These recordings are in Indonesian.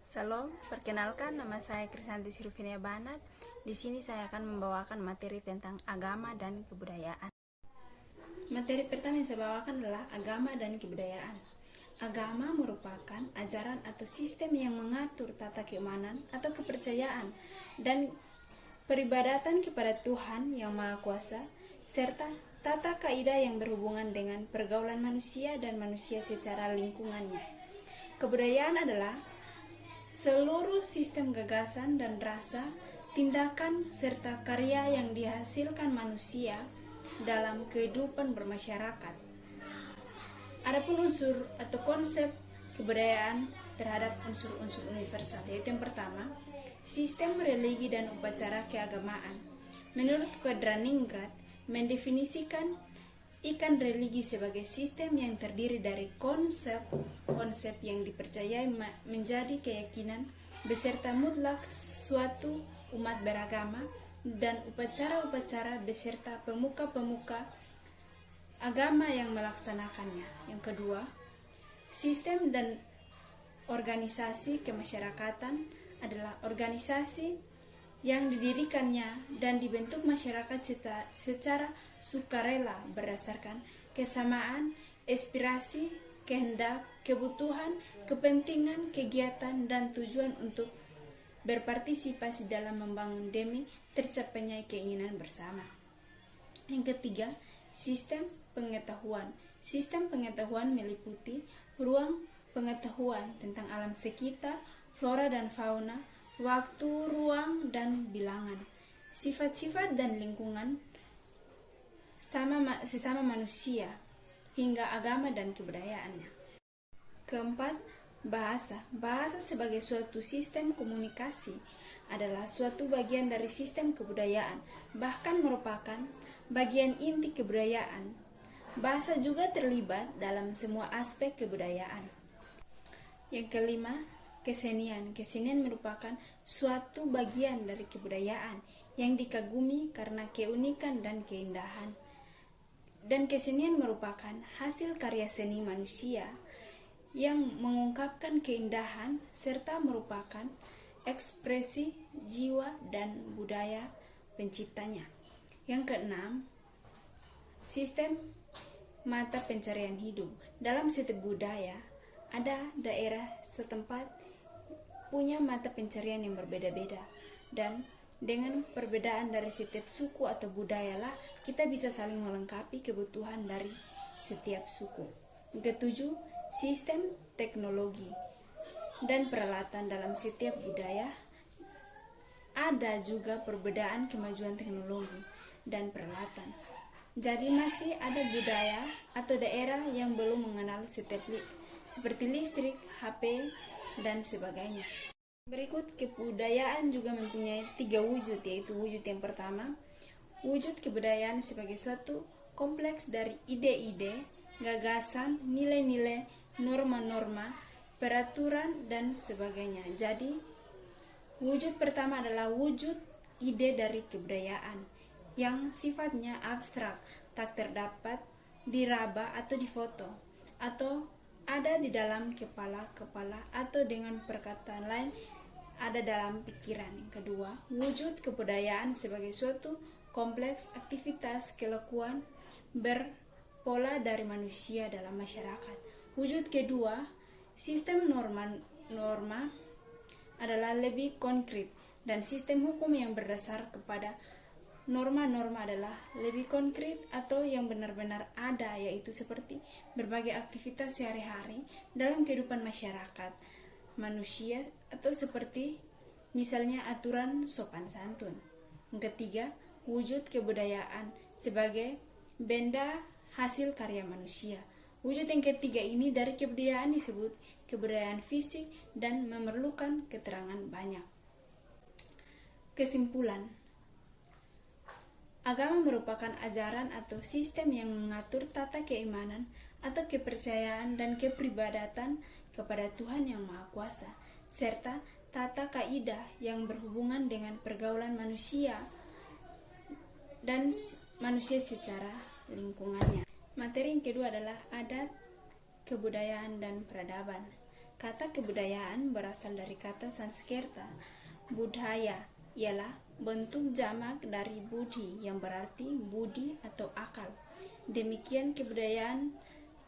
Salam, perkenalkan nama saya Krisanti Sirvinia Banat. Di sini saya akan membawakan materi tentang agama dan kebudayaan. Materi pertama yang saya bawakan adalah agama dan kebudayaan. Agama merupakan ajaran atau sistem yang mengatur tata keimanan atau kepercayaan dan peribadatan kepada Tuhan yang Maha Kuasa, serta tata kaidah yang berhubungan dengan pergaulan manusia dan manusia secara lingkungannya. Kebudayaan adalah seluruh sistem gagasan dan rasa, tindakan, serta karya yang dihasilkan manusia dalam kehidupan bermasyarakat. Adapun unsur atau konsep kebudayaan terhadap unsur-unsur universal, yaitu yang pertama, sistem religi dan upacara keagamaan. Menurut Quadraningrat, mendefinisikan ikan religi sebagai sistem yang terdiri dari konsep yang dipercayai menjadi keyakinan beserta mutlak suatu umat beragama, dan upacara-upacara beserta pemuka-pemuka agama yang melaksanakannya. Yang kedua, sistem dan organisasi kemasyarakatan adalah organisasi yang didirikannya dan dibentuk masyarakat secara sukarela berdasarkan kesamaan, aspirasi, kehendak, kebutuhan, kepentingan, kegiatan, dan tujuan untuk berpartisipasi dalam membangun demi tercapainya keinginan bersama. Yang ketiga, sistem pengetahuan. Sistem pengetahuan meliputi ruang pengetahuan tentang alam sekitar, flora dan fauna, waktu, ruang, dan bilangan, sifat-sifat dan lingkungan, sesama manusia, hingga agama dan kebudayaannya. Keempat, bahasa. Bahasa sebagai suatu sistem komunikasi adalah suatu bagian dari sistem kebudayaan, bahkan merupakan bagian inti kebudayaan. Bahasa juga terlibat dalam semua aspek kebudayaan. Yang kelima, kesenian. Kesenian merupakan suatu bagian dari kebudayaan yang dikagumi karena keunikan dan keindahan. Dan kesenian merupakan hasil karya seni manusia yang mengungkapkan keindahan serta merupakan ekspresi jiwa dan budaya penciptanya. Yang keenam, sistem mata pencarian hidup. Dalam setiap budaya, ada daerah setempat punya mata pencarian yang berbeda-beda, dan dengan perbedaan dari setiap suku atau budaya lah kita bisa saling melengkapi kebutuhan dari setiap suku. Ketujuh, sistem teknologi dan peralatan. Dalam setiap budaya ada juga perbedaan kemajuan teknologi dan peralatan. Jadi masih ada budaya atau daerah yang belum mengenal seperti listrik, HP, dan sebagainya. Berikut, kebudayaan juga mempunyai 3 wujud, yaitu wujud yang pertama, wujud kebudayaan sebagai suatu kompleks dari ide-ide, gagasan, nilai-nilai, norma-norma, peraturan, dan sebagainya. Jadi, wujud pertama adalah wujud ide dari kebudayaan yang sifatnya abstrak, tak terdapat diraba atau difoto, atau ada di dalam kepala atau dengan perkataan lain ada dalam pikiran. Yang kedua, wujud kebudayaan sebagai suatu kompleks aktivitas kelakuan berpola dari manusia dalam masyarakat. Wujud kedua, sistem norma adalah lebih konkret, dan sistem hukum yang berdasar kepada norma-norma adalah lebih konkret atau yang benar-benar ada, yaitu seperti berbagai aktivitas sehari-hari dalam kehidupan masyarakat manusia, atau seperti misalnya aturan sopan santun. Yang ketiga, wujud kebudayaan sebagai benda hasil karya manusia. Wujud yang ketiga ini dari kebudayaan disebut kebudayaan fisik dan memerlukan keterangan banyak. Kesimpulan, agama merupakan ajaran atau sistem yang mengatur tata keimanan atau kepercayaan dan kepribadatan kepada Tuhan yang Maha Kuasa, serta tata kaidah yang berhubungan dengan pergaulan manusia dan manusia secara lingkungannya. Materi yang kedua adalah adat, kebudayaan, dan peradaban. Kata kebudayaan berasal dari kata Sanskerta. Budaya ialah bentuk jamak dari budi yang berarti budi atau akal. Demikian kebudayaan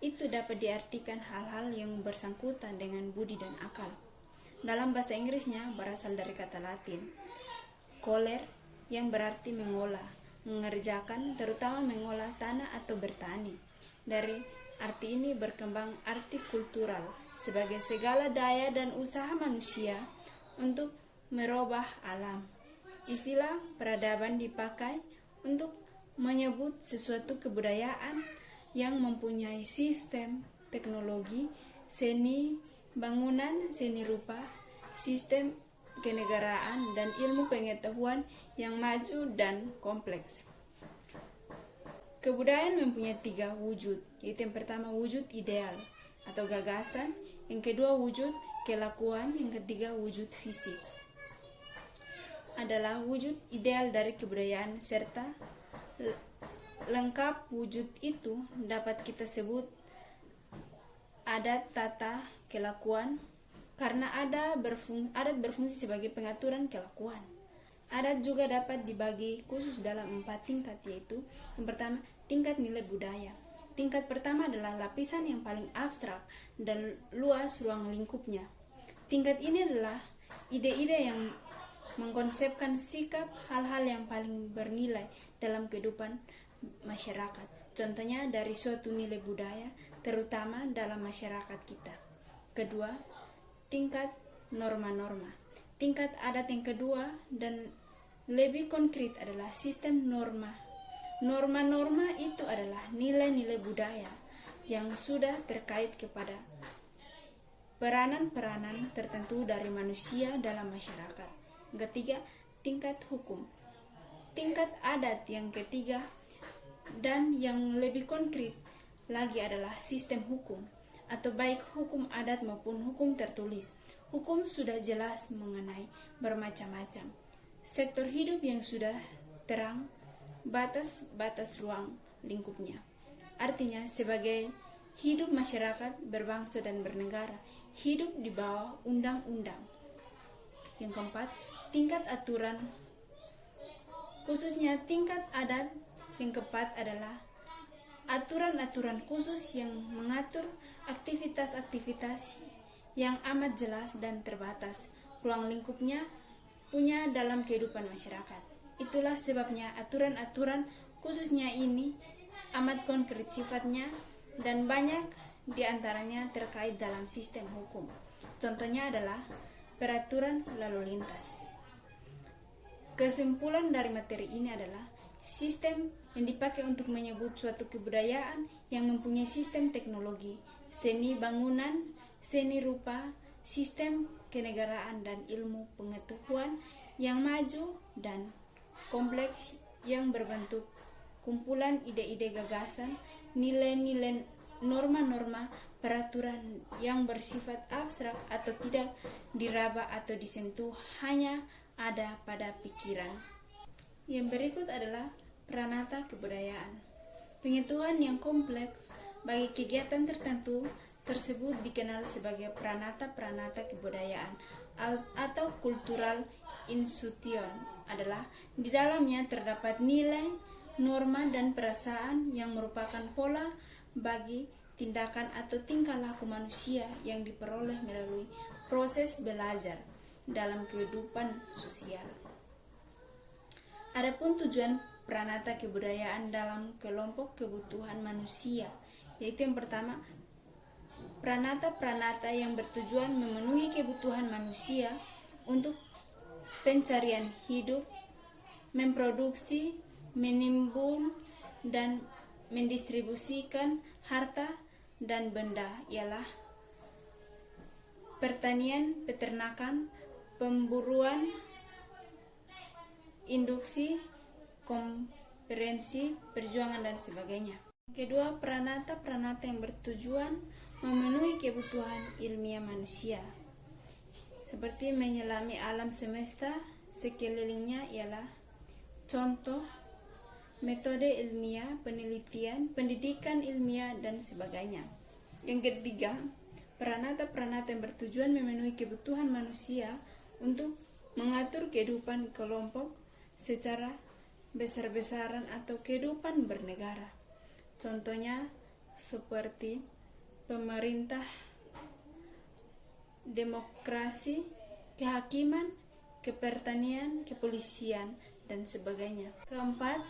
itu dapat diartikan hal-hal yang bersangkutan dengan budi dan akal. Dalam bahasa Inggrisnya berasal dari kata Latin coller yang berarti mengolah, mengerjakan, terutama mengolah tanah atau bertani. Dari arti ini berkembang arti kultural sebagai segala daya dan usaha manusia untuk merubah alam. Istilah peradaban dipakai untuk menyebut sesuatu kebudayaan yang mempunyai sistem, teknologi, seni bangunan, seni rupa, sistem kenegaraan, dan ilmu pengetahuan yang maju dan kompleks. Kebudayaan mempunyai 3 wujud, yaitu yang pertama wujud ideal atau gagasan, yang kedua wujud kelakuan, yang ketiga wujud fisik. Adalah wujud ideal dari kebudayaan serta lengkap wujud itu dapat kita sebut adat tata kelakuan, karena adat berfungsi sebagai pengaturan kelakuan. Adat juga dapat dibagi khusus dalam 4 tingkat, yaitu yang pertama tingkat nilai budaya. Tingkat pertama adalah lapisan yang paling abstrak dan luas ruang lingkupnya. Tingkat ini adalah ide-ide yang mengkonsepkan sikap hal-hal yang paling bernilai dalam kehidupan masyarakat. Contohnya dari suatu nilai budaya, terutama dalam masyarakat kita. Kedua, tingkat norma-norma. Tingkat adat yang kedua dan lebih konkret adalah sistem norma. Norma-norma itu adalah nilai-nilai budaya yang sudah terkait kepada peranan-peranan tertentu dari manusia dalam masyarakat. Ketiga, tingkat hukum. Tingkat adat yang ketiga dan yang lebih konkret lagi adalah sistem hukum, atau baik hukum adat maupun hukum tertulis. Hukum sudah jelas mengenai bermacam-macam sektor hidup yang sudah terang batas-batas ruang lingkupnya. Artinya sebagai hidup masyarakat berbangsa dan bernegara, hidup di bawah undang-undang. Yang keempat, tingkat aturan, khususnya tingkat adat. Yang keempat adalah aturan-aturan khusus yang mengatur aktivitas-aktivitas yang amat jelas dan terbatas ruang lingkupnya punya dalam kehidupan masyarakat. Itulah sebabnya aturan-aturan khususnya ini amat konkret sifatnya dan banyak diantaranya terkait dalam sistem hukum. Contohnya adalah peraturan lalu lintas. Kesimpulan dari materi ini adalah sistem yang dipakai untuk menyebut suatu kebudayaan yang mempunyai sistem teknologi, seni bangunan, seni rupa, sistem kenegaraan, dan ilmu pengetahuan yang maju dan kompleks yang berbentuk kumpulan ide-ide gagasan, nilai-nilai, norma-norma, peraturan yang bersifat abstrak atau tidak diraba atau disentuh, hanya ada pada pikiran. Yang berikut adalah pranata kebudayaan. Pengetahuan yang kompleks bagi kegiatan tertentu tersebut dikenal sebagai pranata-pranata kebudayaan atau cultural institution. Adalah di dalamnya terdapat nilai, norma, dan perasaan yang merupakan pola bagi tindakan atau tingkah laku manusia yang diperoleh melalui proses belajar dalam kehidupan sosial. Adapun tujuan pranata kebudayaan dalam kelompok kebutuhan manusia, yaitu yang pertama, pranata-pranata yang bertujuan memenuhi kebutuhan manusia untuk pencarian hidup, memproduksi, menimbun, dan mendistribusikan harta dan benda, ialah pertanian, peternakan, pemburuan, induksi, konferensi, perjuangan, dan sebagainya. Kedua, pranata-pranata yang bertujuan memenuhi kebutuhan ilmiah manusia, seperti menyelami alam semesta sekelilingnya, ialah contoh, metode ilmiah, penelitian, pendidikan ilmiah, dan sebagainya. Yang ketiga, peranata-peranata yang bertujuan memenuhi kebutuhan manusia untuk mengatur kehidupan kelompok secara besar-besaran atau kehidupan bernegara. Contohnya seperti pemerintah, demokrasi, kehakiman, kepertanian, kepolisian, dan sebagainya. Keempat,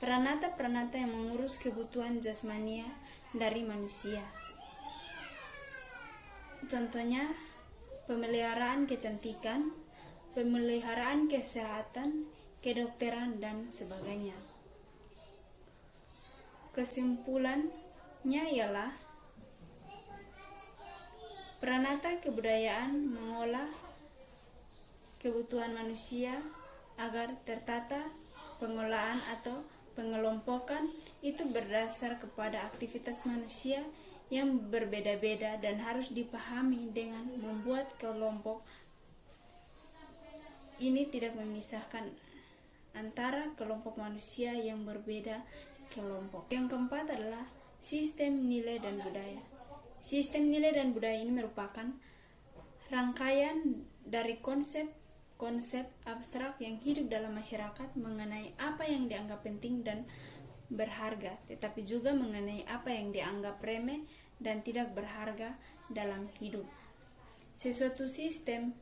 peranata-peranata yang mengurus kebutuhan jasmania dari manusia. Contohnya pemeliharaan kecantikan, pemeliharaan kesehatan, kedokteran, dan sebagainya. Kesimpulannya ialah peranata kebudayaan mengolah kebutuhan manusia agar tertata. Pengolahan atau pengelompokan itu berdasar kepada aktivitas manusia yang berbeda-beda dan harus dipahami dengan membuat kelompok ini tidak memisahkan antara kelompok manusia yang berbeda kelompok. Yang keempat adalah sistem nilai dan budaya. Sistem nilai dan budaya ini merupakan rangkaian dari konsep abstrak yang hidup dalam masyarakat mengenai apa yang dianggap penting dan berharga, tetapi juga mengenai apa yang dianggap remeh dan tidak berharga dalam hidup. Sesuatu sistem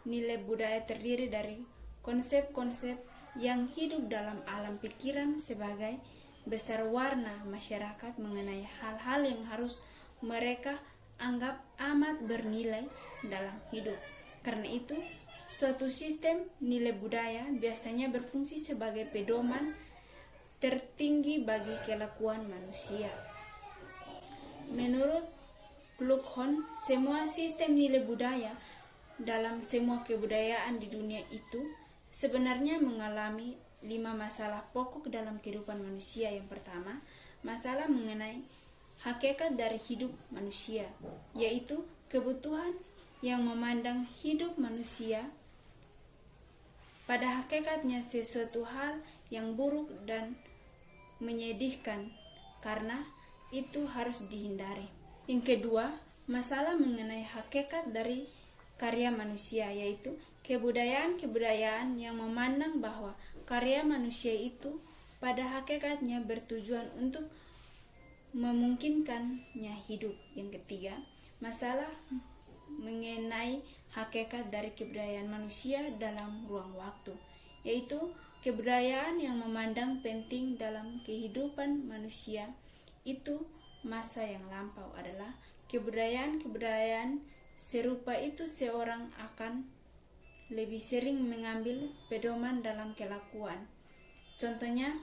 nilai budaya terdiri dari konsep-konsep yang hidup dalam alam pikiran sebagai besar warna masyarakat mengenai hal-hal yang harus mereka anggap amat bernilai dalam hidup. Karena itu, suatu sistem nilai budaya biasanya berfungsi sebagai pedoman tertinggi bagi kelakuan manusia. Menurut Plughon, semua sistem nilai budaya dalam semua kebudayaan di dunia itu sebenarnya mengalami 5 masalah pokok dalam kehidupan manusia. Yang pertama, masalah mengenai hakikat dari hidup manusia, yaitu kebutuhan yang memandang hidup manusia pada hakikatnya sesuatu hal yang buruk dan menyedihkan, karena itu harus dihindari. Yang kedua, masalah mengenai hakikat dari karya manusia, yaitu kebudayaan-kebudayaan yang memandang bahwa karya manusia itu pada hakikatnya bertujuan untuk memungkinkannya hidup. Yang ketiga, masalah mengenai hakikat dari kebudayaan manusia dalam ruang waktu, yaitu kebudayaan yang memandang penting dalam kehidupan manusia itu masa yang lampau adalah kebudayaan serupa itu seorang akan lebih sering mengambil pedoman dalam kelakuan. Contohnya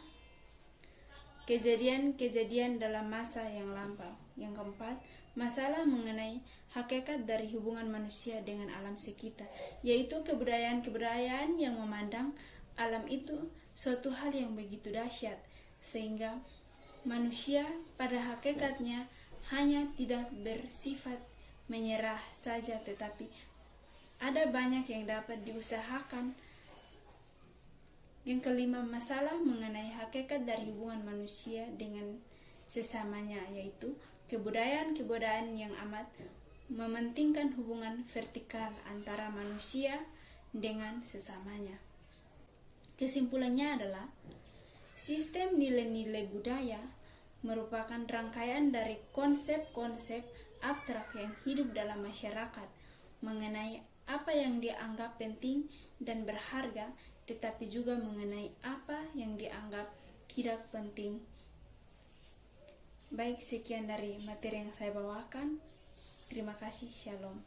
kejadian-kejadian dalam masa yang lampau. Yang keempat, masalah mengenai hakikat dari hubungan manusia dengan alam sekitar, yaitu kebudayaan-kebudayaan yang memandang alam itu suatu hal yang begitu dahsyat sehingga manusia pada hakikatnya hanya tidak bersifat menyerah saja, tetapi ada banyak yang dapat diusahakan. Yang kelima, masalah mengenai hakikat dari hubungan manusia dengan sesamanya, yaitu kebudayaan-kebudayaan yang amat mementingkan hubungan vertikal antara manusia dengan sesamanya. Kesimpulannya adalah sistem nilai-nilai budaya merupakan rangkaian dari konsep-konsep abstrak yang hidup dalam masyarakat mengenai apa yang dianggap penting dan berharga, tetapi juga mengenai apa yang dianggap tidak penting. Baik, sekian dari materi yang saya bawakan. Terima kasih, shalom.